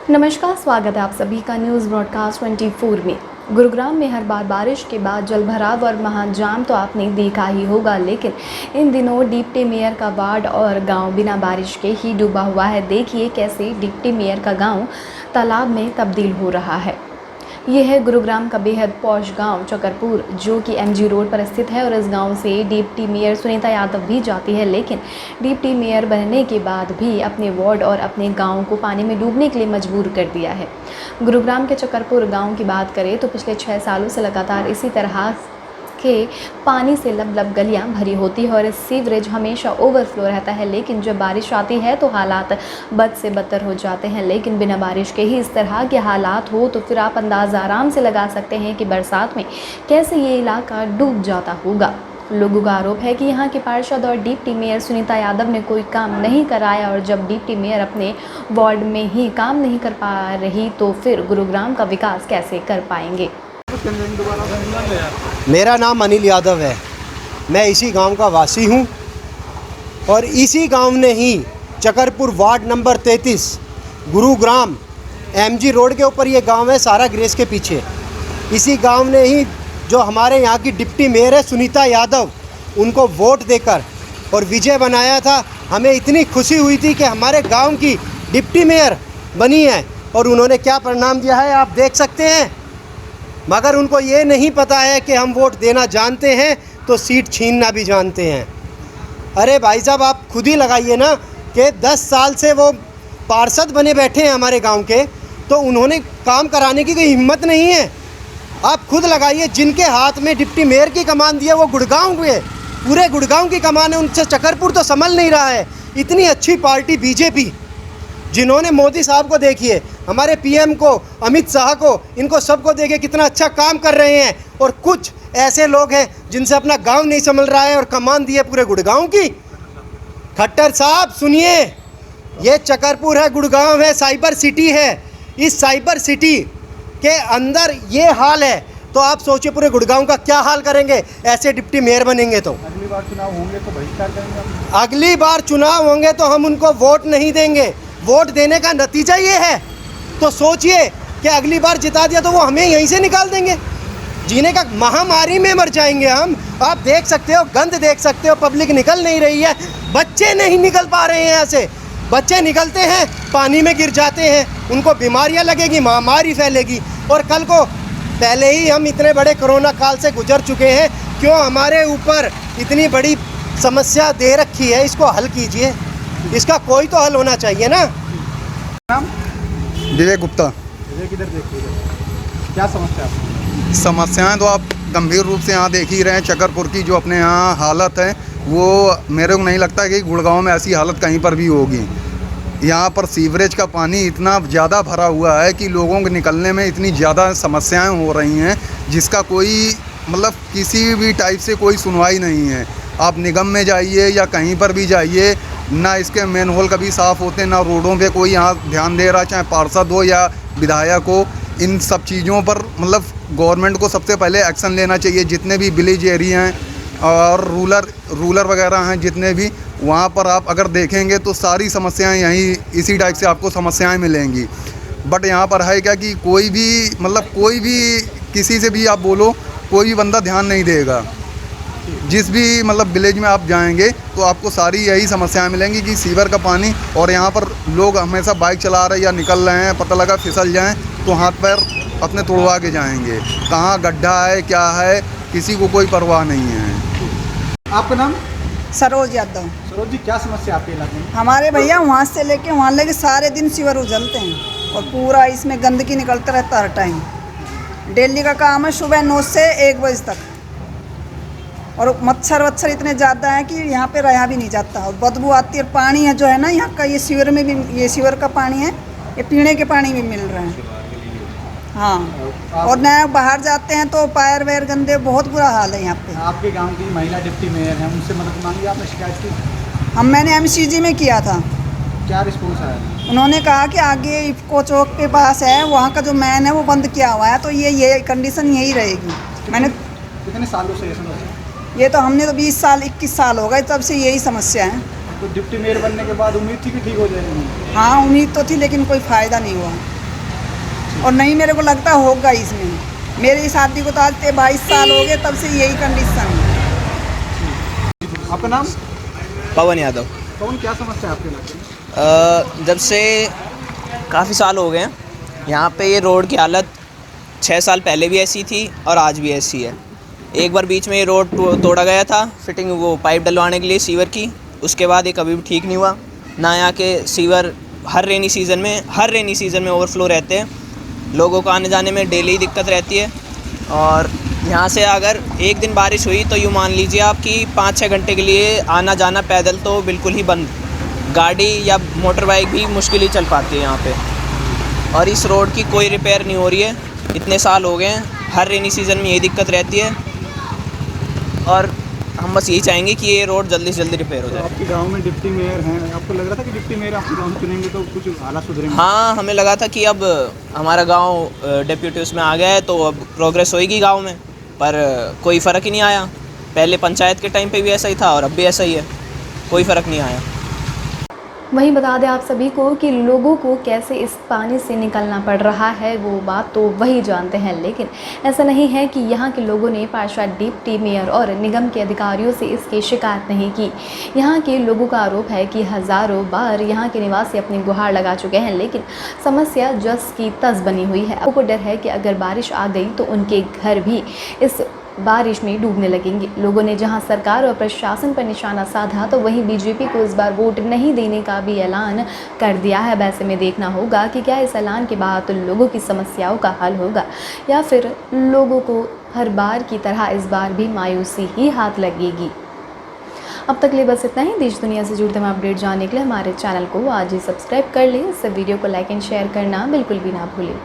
नमस्कार, स्वागत है आप सभी का न्यूज़ ब्रॉडकास्ट 24 में। गुरुग्राम में हर बार बारिश के बाद जलभराव और महाजाम तो आपने देखा ही होगा, लेकिन इन दिनों डिप्टी मेयर का वार्ड और गांव बिना बारिश के ही डूबा हुआ है। देखिए कैसे डिप्टी मेयर का गांव तालाब में तब्दील हो रहा है। यह है गुरुग्राम का बेहद पॉश गांव चकरपुर, जो कि MG रोड पर स्थित है और इस गांव से डिप्टी मेयर सुनीता यादव भी जाती है, लेकिन डिप्टी मेयर बनने के बाद भी अपने वार्ड और अपने गांव को पानी में डूबने के लिए मजबूर कर दिया है। गुरुग्राम के चकरपुर गांव की बात करें तो पिछले 6 सालों से लगातार इसी तरह के पानी से लबलब गलियां भरी होती है और सीवरेज हमेशा ओवरफ्लो रहता है, लेकिन जब बारिश आती है तो हालात बद से बदतर हो जाते हैं। लेकिन बिना बारिश के ही इस तरह के हालात हो तो फिर आप अंदाज़ा आराम से लगा सकते हैं कि बरसात में कैसे ये इलाका डूब जाता होगा। लोगों का आरोप है कि यहाँ के पार्षद और डिप्टी मेयर सुनीता यादव ने कोई काम नहीं कराया, और जब डिप्टी मेयर अपने वार्ड में ही काम नहीं कर पा रही तो फिर गुरुग्राम का विकास कैसे कर पाएंगे। मेरा नाम अनिल यादव है। मैं इसी गांव का वासी हूं और इसी गांव ने ही Chakarpur ward number 33 Gurugram MG road के ऊपर ये गांव है, सारा ग्रेस के पीछे। इसी गांव ने ही जो हमारे यहाँ की डिप्टी मेयर है सुनीता यादव, उनको वोट देकर और विजय बनाया था। हमें इतनी खुशी हुई थी कि हमारे गांव की डिप्टी मेयर बनी है और उन्होंने क्या परिणाम दिया है आप देख सकते हैं। मगर उनको ये नहीं पता है कि हम वोट देना जानते हैं तो सीट छीनना भी जानते हैं। अरे भाई साहब, आप खुद ही लगाइए ना कि 10 साल से वो पार्षद बने बैठे हैं हमारे गांव के, तो उन्होंने काम कराने की कोई हिम्मत नहीं है। आप खुद लगाइए, जिनके हाथ में डिप्टी मेयर की कमान दी है वो गुड़गांव के, पूरे गुड़गांव की कमान है, उनसे चकरपुर तो संभल नहीं रहा है। इतनी अच्छी पार्टी बीजेपी, जिन्होंने मोदी साहब को देखिए, हमारे PM को, अमित शाह को, इनको सबको देखिए कितना अच्छा काम कर रहे हैं। और कुछ ऐसे लोग हैं जिनसे अपना गांव नहीं संभल रहा है और कमान दी है पूरे गुड़गांव की। खट्टर साहब सुनिए, ये चकरपुर है, गुड़गांव है, साइबर सिटी है। इस साइबर सिटी के अंदर ये हाल है तो आप सोचिए पूरे गुड़गांव का क्या हाल करेंगे ऐसे डिप्टी मेयर बनेंगे तो। अगली बार चुनाव होंगे तो बहिष्कार करेंगे हम। अगली बार चुनाव होंगे तो हम उनको वोट नहीं देंगे। वोट देने का नतीजा ये है तो सोचिए कि अगली बार जिता दिया तो वो हमें यहीं से निकाल देंगे। जीने का महामारी में मर जाएंगे हम। आप देख सकते हो, गंद देख सकते हो, पब्लिक निकल नहीं रही है, बच्चे नहीं निकल पा रहे हैं। ऐसे बच्चे निकलते हैं पानी में गिर जाते हैं, उनको बीमारियां लगेगी, महामारी फैलेगी। और कल को पहले ही हम इतने बड़े कोरोना काल से गुजर चुके हैं, क्यों हमारे ऊपर इतनी बड़ी समस्या दे रखी है? इसको हल कीजिए, इसका कोई तो हल होना चाहिए ना। नाम विवेक गुप्ता। विवेक, इधर देखिए, क्या समस्या है? समस्याएं तो आप गंभीर रूप से यहाँ देख ही रहे हैं। चकरपुर की जो अपने यहाँ हालत है वो मेरे को नहीं लगता कि गुड़गांव में ऐसी हालत कहीं पर भी होगी। यहाँ पर सीवरेज का पानी इतना ज़्यादा भरा हुआ है कि लोगों के निकलने में इतनी ज़्यादा समस्याएं हो रही हैं जिसका कोई मतलब किसी भी टाइप से कोई सुनवाई नहीं है। आप निगम में जाइए या कहीं पर भी जाइए, ना इसके मेन होल कभी साफ़ होते, ना रोडों पे कोई यहाँ ध्यान दे रहा, चाहे पार्षद हो या विधायक हो। इन सब चीज़ों पर मतलब गवर्नमेंट को सबसे पहले एक्शन लेना चाहिए। जितने भी विलेज एरिया हैं और रूलर वगैरह हैं जितने भी, वहाँ पर आप अगर देखेंगे तो सारी समस्याएं यहीं इसी टाइप से आपको समस्याएं मिलेंगी। बट यहाँ पर है क्या कि कोई भी किसी से भी आप बोलो, कोई भी बंदा ध्यान नहीं देगा। जिस भी विलेज में आप जाएंगे तो आपको सारी यही समस्याएं मिलेंगी कि सीवर का पानी, और यहाँ पर लोग हमेशा बाइक चला रहे या निकल रहे हैं, पता लगा फिसल जाएं तो हाथ पैर अपने तोड़वा के जाएंगे। कहाँ गड्ढा है क्या है किसी को कोई परवाह नहीं है। आपका नाम? सरोज यादव। सरोज जी, क्या समस्या आपके इलाके में? हमारे भैया वहाँ से लेके वहाँ लेके सारे दिन सीवर उजलते हैं और पूरा इसमें गंदगी निकलता रहता हर टाइम। डेली का काम है सुबह 9 से 1 बजे तक, और मच्छर इतने ज़्यादा हैं कि यहाँ पे रहा भी नहीं जाता और बदबू आती है। पानी है जो है ना यहाँ का, ये सीवर में भी, ये सीवर का पानी है, ये पीने के पानी भी मिल रहा है। हाँ, और नया बाहर जाते हैं तो पैर वैर गंदे, बहुत बुरा हाल है यहाँ पे। आपके गांव की महिला डिप्टी मेयर हैं, उनसे मदद मांगी आपने, शिकायत की? मैंने MCG में किया था। क्या रिस्पॉन्स आया? उन्होंने कहा कि आगे इफ्को चौक के पास है, वहाँ का जो मैन है वो बंद किया हुआ है, तो ये कंडीशन यही रहेगी। मैंने कितने सालों से ये समस्या? ये तो हमने तो 20 साल 21 साल हो गए तब से यही समस्या है। तो डिप्टी मेयर बनने के बाद उम्मीद थी कि ठीक हो जाएगी? हाँ, उम्मीद तो थी लेकिन कोई फ़ायदा नहीं हुआ। और नहीं मेरे को लगता होगा इसमें। मेरी शादी को तो आज 22 साल हो गए, तब से यही कंडीशन है। आपका नाम? पवन यादव। कौन क्या समस्या है आपके इलाके में? जब से काफ़ी साल हो गए हैं यहाँ पे, ये रोड की हालत 6 साल पहले भी ऐसी थी और आज भी ऐसी है। एक बार बीच में ये रोड तोड़ा गया था फिटिंग, वो पाइप डलवाने के लिए सीवर की, उसके बाद ये कभी भी ठीक नहीं हुआ ना। यहाँ के सीवर हर रेनी सीज़न में ओवरफ्लो रहते हैं, लोगों को आने जाने में डेली दिक्कत रहती है। और यहाँ से अगर एक दिन बारिश हुई तो यूँ मान लीजिए आप कि 5-6 घंटे के लिए आना जाना पैदल तो बिल्कुल ही बंद, गाड़ी या मोटर बाइक भी मुश्किल ही चल पाती है यहाँ पे। और इस रोड की कोई रिपेयर नहीं हो रही है, इतने साल हो गए हैं, हर रेनी सीज़न में यही दिक्कत रहती है। और हम बस यही चाहेंगे कि ये रोड जल्दी से जल्दी रिपेयर हो जाए। आपके गांव में डिप्टी मेयर हैं, आपको लग रहा था कि डिप्टी मेयर आपके गांव में चुनेंगे तो कुछ हालात सुधरेंगे? हाँ, हमें लगा था कि अब हमारा गांव डेप्यूटी उसमें आ गया है तो अब प्रोग्रेस होएगी गांव में, पर कोई फ़र्क ही नहीं आया। पहले पंचायत के टाइम पे भी ऐसा ही था और अब भी ऐसा ही है, कोई फ़र्क नहीं आया। वहीं बता दें आप सभी को कि लोगों को कैसे इस पानी से निकलना पड़ रहा है, वो बात तो वही जानते हैं। लेकिन ऐसा नहीं है कि यहाँ के लोगों ने पार्षद, डिप्टी मेयर और निगम के अधिकारियों से इसकी शिकायत नहीं की। यहाँ के लोगों का आरोप है कि हज़ारों बार यहाँ के निवासी अपनी गुहार लगा चुके हैं, लेकिन समस्या जस की तस बनी हुई है। उनको डर है कि अगर बारिश आ गई तो उनके घर भी इस बारिश में डूबने लगेंगे। लोगों ने जहां सरकार और प्रशासन पर निशाना साधा तो वहीं बीजेपी को इस बार वोट नहीं देने का भी ऐलान कर दिया है। ऐसे में देखना होगा कि क्या इस ऐलान के बाद लोगों की समस्याओं का हल होगा या फिर लोगों को हर बार की तरह इस बार भी मायूसी ही हाथ लगेगी। अब तक लिए बस इतना ही। देश दुनिया से जुड़ते हुए अपडेट जानने के लिए हमारे चैनल को आज ही सब्सक्राइब कर लें। इस वीडियो को लाइक एंड शेयर करना बिल्कुल भी ना भूलें।